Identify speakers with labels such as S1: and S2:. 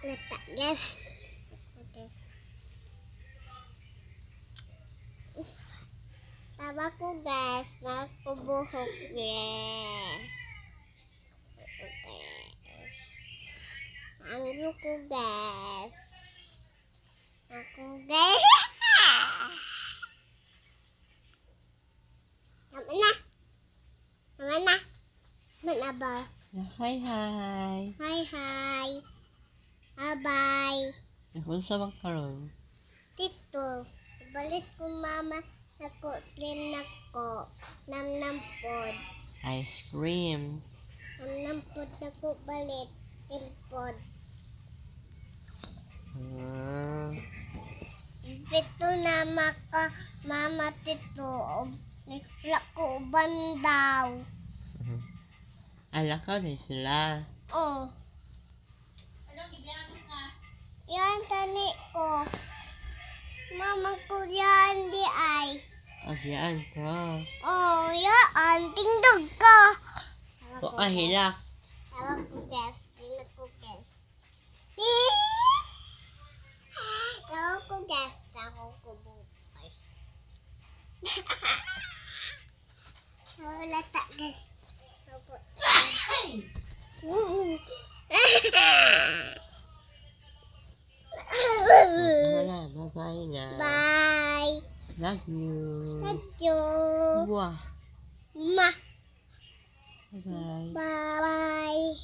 S1: Letak guys. Tawa ko guys, nakubuhok guys. Ang ko guys. Ako guys. Tama na. Tama na. Tama ba?
S2: Hi, hi.
S1: Hi, hi. Bye-bye.
S2: Nakunsa bang karon?
S1: Tito, balik ko mama nako din nako. Nam-nampod.
S2: Ice cream.
S1: Nam-nampod nako balik. Impod. Dito na mama tito. Wala ko bandaw.
S2: Alakaw na sila.
S1: Oh. Yan tani ko. Mama ko yan di ay.
S2: Agyaan ka.
S1: Oh, yan. Tingdog ka.
S2: O ahilak.
S1: Tawag ko guys. Tingnan ko guys. Tawag ko guys. Tawag ko bukas. Wala ta guys.
S2: Wala, bye-bye na.
S1: Bye.
S2: Love you.
S1: Thank you.
S2: Wah.
S1: Ma.
S2: Bye-bye.
S1: Bye.